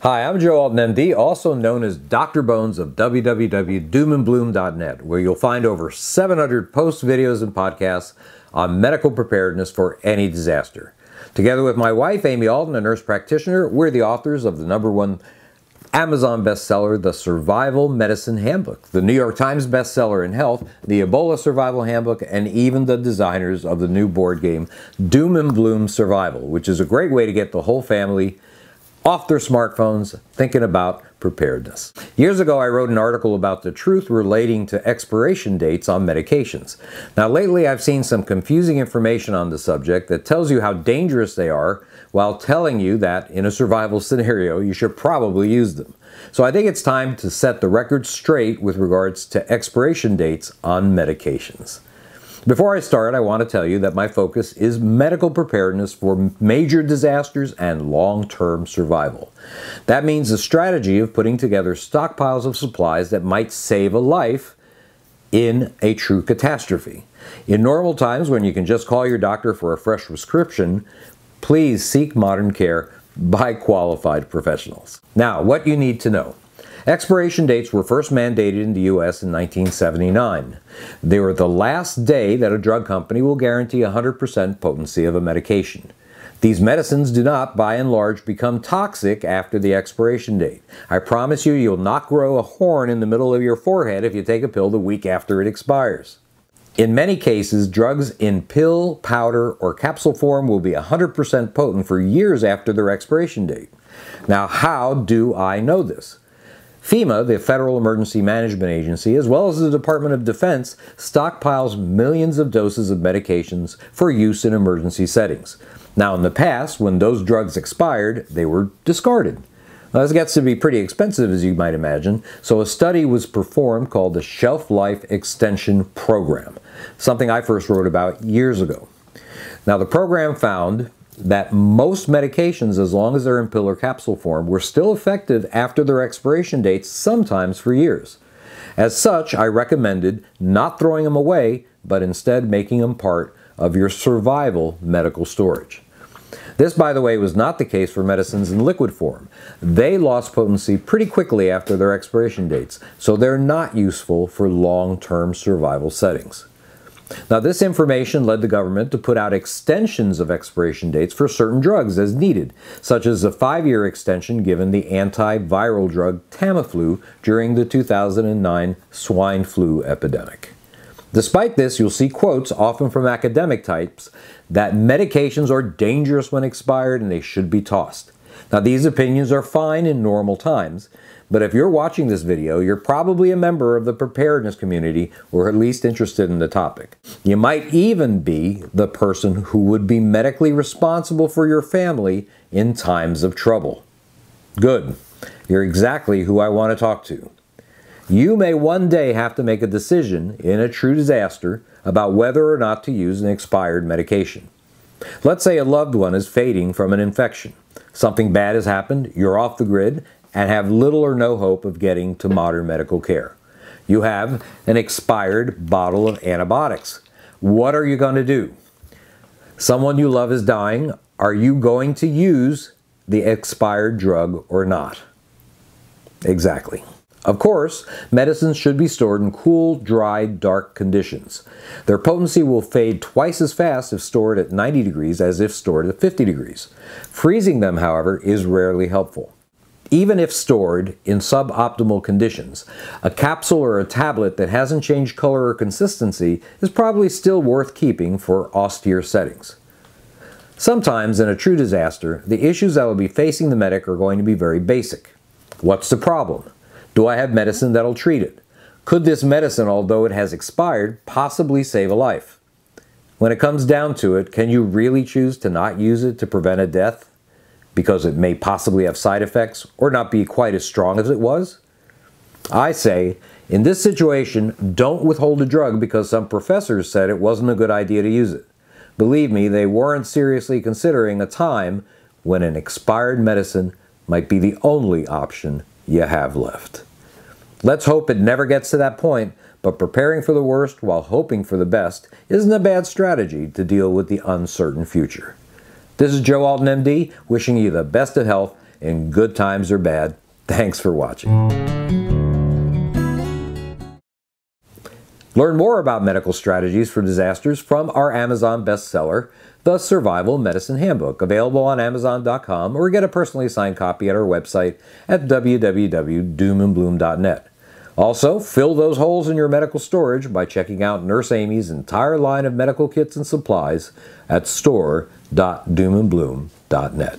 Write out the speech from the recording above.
Hi, I'm Joe Alton, MD, also known as Dr. Bones of www.doomandbloom.net, where you'll find over 700 posts, videos, and podcasts on medical preparedness for any disaster. Together with my wife, Amy Alton, a nurse practitioner, we're the authors of the #1 Amazon bestseller, The Survival Medicine Handbook, the New York Times bestseller in health, the Ebola Survival Handbook, and even the designers of the new board game, Doom and Bloom Survival, which is a great way to get the whole family off their smartphones thinking about preparedness. Years ago, I wrote an article about the truth relating to expiration dates on medications. Now, lately, I've seen some confusing information on the subject that tells you how dangerous they are while telling you that in a survival scenario, you should probably use them. So I think it's time to set the record straight with regards to expiration dates on medications. Before I start, I want to tell you that my focus is medical preparedness for major disasters and long-term survival. That means the strategy of putting together stockpiles of supplies that might save a life in a true catastrophe. In normal times, when you can just call your doctor for a fresh prescription, please seek modern care by qualified professionals. Now, what you need to know. Expiration dates were first mandated in the U.S. in 1979. They were the last day that a drug company will guarantee 100% potency of a medication. These medicines do not, by and large, become toxic after the expiration date. I promise you, you'll not grow a horn in the middle of your forehead if you take a pill the week after it expires. In many cases, drugs in pill, powder, or capsule form will be 100% potent for years after their expiration date. Now, how do I know this? FEMA, the Federal Emergency Management Agency, as well as the Department of Defense, stockpiles millions of doses of medications for use in emergency settings. Now, in the past, when those drugs expired, they were discarded. Now, this gets to be pretty expensive, as you might imagine, so a study was performed called the Shelf Life Extension Program, something I first wrote about years ago. Now, the program found that most medications, as long as they're in pill or capsule form, were still effective after their expiration dates, sometimes for years. As such, I recommended not throwing them away, but instead making them part of your survival medical storage. This, by the way, was not the case for medicines in liquid form. They lost potency pretty quickly after their expiration dates, so they're not useful for long-term survival settings. Now, this information led the government to put out extensions of expiration dates for certain drugs as needed, such as a 5-year extension given the antiviral drug Tamiflu during the 2009 swine flu epidemic. Despite this, you'll see quotes, often from academic types, that medications are dangerous when expired and they should be tossed. Now, these opinions are fine in normal times, but if you're watching this video, you're probably a member of the preparedness community or at least interested in the topic. You might even be the person who would be medically responsible for your family in times of trouble. Good. You're exactly who I want to talk to. You may one day have to make a decision in a true disaster about whether or not to use an expired medication. Let's say a loved one is fading from an infection. Something bad has happened, you're off the grid, and have little or no hope of getting to modern medical care. You have an expired bottle of antibiotics. What are you going to do? Someone you love is dying. Are you going to use the expired drug or not? Exactly. Of course, medicines should be stored in cool, dry, dark conditions. Their potency will fade twice as fast if stored at 90 degrees as if stored at 50 degrees. Freezing them, however, is rarely helpful. Even if stored in suboptimal conditions, a capsule or a tablet that hasn't changed color or consistency is probably still worth keeping for austere settings. Sometimes, in a true disaster, the issues that will be facing the medic are going to be very basic. What's the problem? Do I have medicine that'll treat it? Could this medicine, although it has expired, possibly save a life? When it comes down to it, can you really choose to not use it to prevent a death? Because it may possibly have side effects or not be quite as strong as it was? I say, in this situation, don't withhold a drug because some professors said it wasn't a good idea to use it. Believe me, they weren't seriously considering a time when an expired medicine might be the only option you have left. Let's hope it never gets to that point, but preparing for the worst while hoping for the best isn't a bad strategy to deal with the uncertain future. This is Joe Alton, MD, wishing you the best of health in good times or bad. Thanks for watching. Learn more about medical strategies for disasters from our Amazon bestseller, The Survival Medicine Handbook, available on Amazon.com, or get a personally signed copy at our website at www.doomandbloom.net. Also, fill those holes in your medical storage by checking out Nurse Amy's entire line of medical kits and supplies at store.doomandbloom.net.